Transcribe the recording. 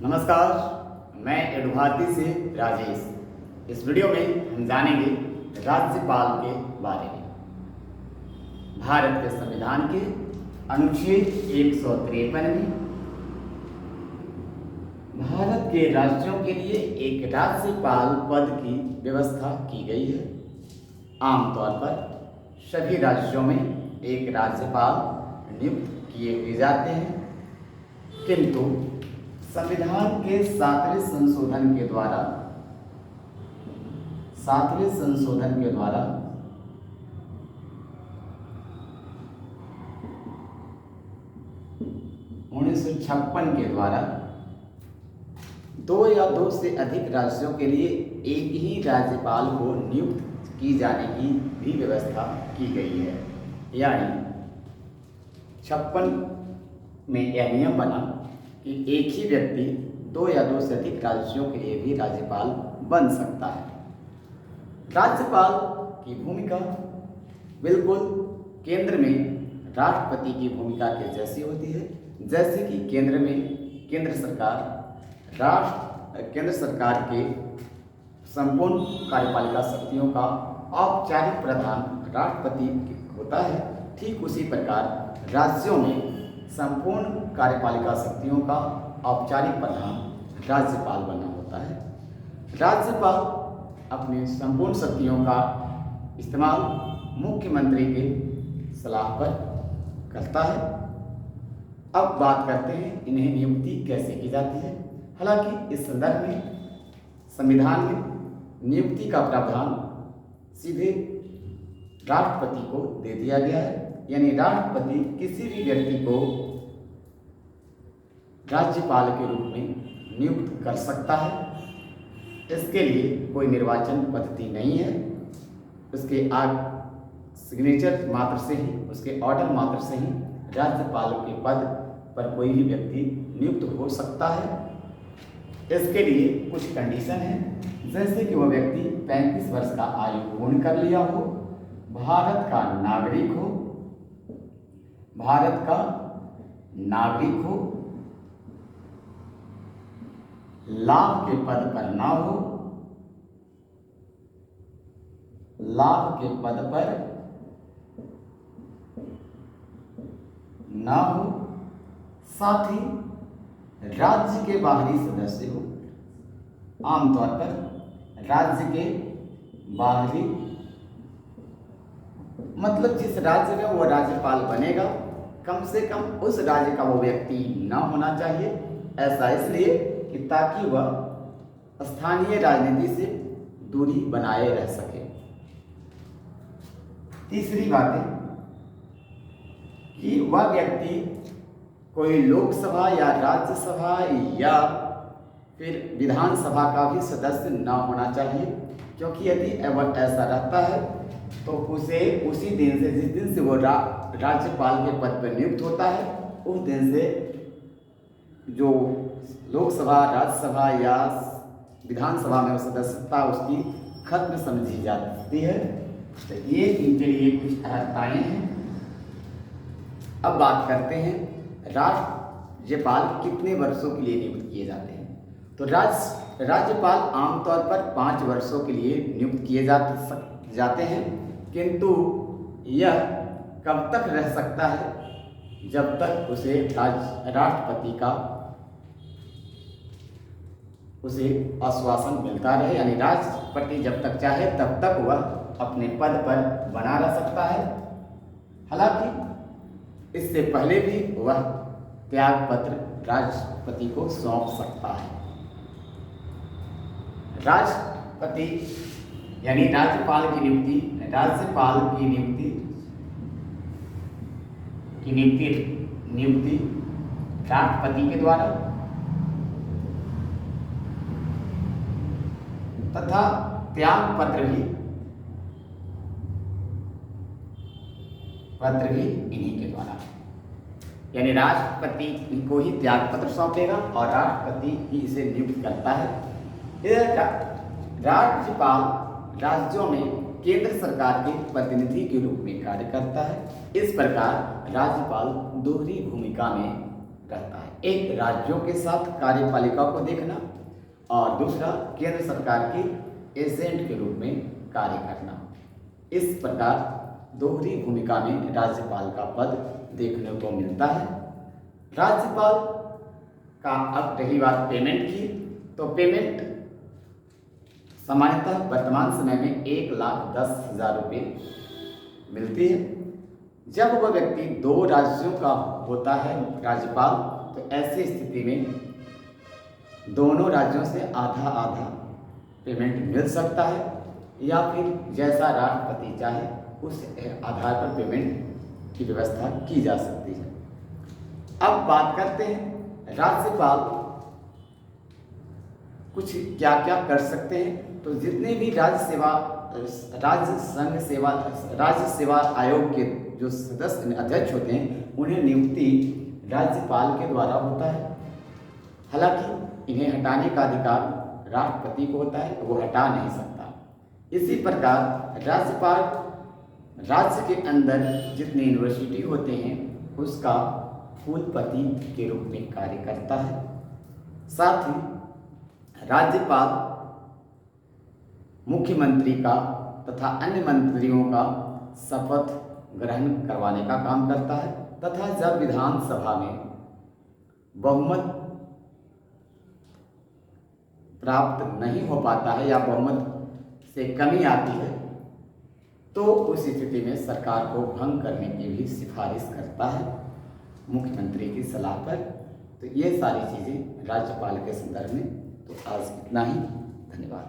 नमस्कार, मैं एडुभारती से राजेश। इस वीडियो में हम जानेंगे राज्यपाल के बारे में। भारत के संविधान के अनुच्छेद 153 में भारत के राज्यों के लिए एक राज्यपाल पद की व्यवस्था की गई है। आमतौर पर सभी राज्यों में एक राज्यपाल नियुक्त किए जाते हैं, किंतु संविधान के 7वें संशोधन के द्वारा 1956 के द्वारा 2 या 2 से अधिक राज्यों के लिए एक ही राज्यपाल को नियुक्त की जाने की भी व्यवस्था की गई है। यानी 56 में यह नियम बना कि एक ही व्यक्ति 2 या 2 से अधिक राज्यों के लिए भी राज्यपाल बन सकता है। राज्यपाल की भूमिका बिल्कुल केंद्र में राष्ट्रपति की भूमिका के जैसी होती है। जैसे कि केंद्र में केंद्र सरकार के संपूर्ण कार्यपालिका शक्तियों का औपचारिक प्रधान राष्ट्रपति होता है, ठीक उसी प्रकार राज्यों में संपूर्ण कार्यपालिका शक्तियों का औपचारिक प्रधान राज्यपाल बना होता है। राज्यपाल अपने संपूर्ण शक्तियों का इस्तेमाल मुख्यमंत्री के सलाह पर करता है। अब बात करते हैं इन्हें नियुक्ति कैसे की जाती है। हालांकि इस संदर्भ में संविधान में नियुक्ति का प्रावधान सीधे राष्ट्रपति को दे दिया गया है। यानी राष्ट्रपति किसी भी व्यक्ति को राज्यपाल के रूप में नियुक्त कर सकता है। इसके लिए कोई निर्वाचन पद्धति नहीं है। उसके सिग्नेचर मात्र से ही, उसके ऑर्डर मात्र से ही राज्यपाल के पद पर कोई भी व्यक्ति नियुक्त हो सकता है। इसके लिए कुछ कंडीशन है, जैसे कि वह व्यक्ति 35 वर्ष का आयु पूर्ण कर लिया हो, भारत का नागरिक हो, लाभ के पद पर ना हो, साथ ही राज्य के बाहरी सदस्य हो। आमतौर पर राज्य के बाहरी मतलब जिस राज्य में वो राज्यपाल बनेगा, कम से कम उस राज्य का वो व्यक्ति न होना चाहिए। ऐसा इसलिए कि ताकि वह स्थानीय राजनीति से दूरी बनाए रह सके। तीसरी बात है कि वह व्यक्ति कोई लोकसभा या राज्यसभा या फिर विधानसभा का भी सदस्य न होना चाहिए, क्योंकि यदि वह ऐसा रहता है तो उसे उसी दिन से, जिस दिन से वो राज्यपाल के पद पर नियुक्त होता है, उस दिन से जो लोकसभा, राज्यसभा या विधानसभा में सदस्यता उसकी खत्म समझी जाती है। तो ये इनके लिए कुछ अर्हताएं हैं। अब बात करते हैं राज्यपाल कितने वर्षों के लिए नियुक्त किए जाते हैं। तो राज्यपाल आमतौर पर 5 वर्षों के लिए नियुक्त किए जाते हैं, किंतु यह कब तक रह सकता है, जब तक उसे राष्ट्रपति का उसे आश्वासन मिलता रहे। यानी राष्ट्रपति जब तक चाहे तब तक वह अपने पद पर बना रह सकता है। हालांकि इससे पहले भी वह त्याग पत्र राष्ट्रपति को सौंप सकता है। राष्ट्रपति यानी राज्यपाल की नियुक्ति राष्ट्रपति के द्वारा तथा त्याग पत्र भी इन्हीं के द्वारा। यानी राष्ट्रपति को ही त्याग पत्र सौंपेगा और राष्ट्रपति ही इसे नियुक्त करता है। राज्यपाल राज्यों में केंद्र सरकार के प्रतिनिधि के रूप में कार्य करता है। इस प्रकार राज्यपाल दोहरी भूमिका में रहता है। एक राज्यों के साथ कार्यपालिका को देखना और दूसरा केंद्र सरकार के एजेंट के रूप में कार्य करना। इस प्रकार दोहरी भूमिका में राज्यपाल का पद देखने को मिलता है। राज्यपाल का अब रही बात पेमेंट की, तो पेमेंट सामान्यतः वर्तमान समय में 1,10,000 रुपये मिलती है। जब वह व्यक्ति 2 राज्यों का होता है राज्यपाल, तो ऐसी स्थिति में दोनों राज्यों से आधा आधा पेमेंट मिल सकता है, या फिर जैसा राष्ट्रपति चाहे उस आधार पर पेमेंट की व्यवस्था की जा सकती है। अब बात करते हैं राज्यपाल कुछ क्या क्या कर सकते हैं। तो जितने भी राज्य सेवा आयोग के जो सदस्य अध्यक्ष होते हैं, उन्हें नियुक्ति राज्यपाल के द्वारा होता है। हालांकि इन्हें हटाने का अधिकार राष्ट्रपति को होता है, वो हटा नहीं सकता। इसी प्रकार राज्यपाल राज्य के अंदर जितनी यूनिवर्सिटी होते हैं उसका कुलपति के रूप में कार्य करता है। साथ ही राज्यपाल मुख्यमंत्री का तथा अन्य मंत्रियों का शपथ ग्रहण करवाने का काम करता है, तथा जब विधानसभा में बहुमत प्राप्त नहीं हो पाता है या बहुमत से कमी आती है, तो उस स्थिति में सरकार को भंग करने की भी सिफारिश करता है मुख्यमंत्री की सलाह पर। तो ये सारी चीज़ें राज्यपाल के संदर्भ में। तो आज इतना ही, धन्यवाद।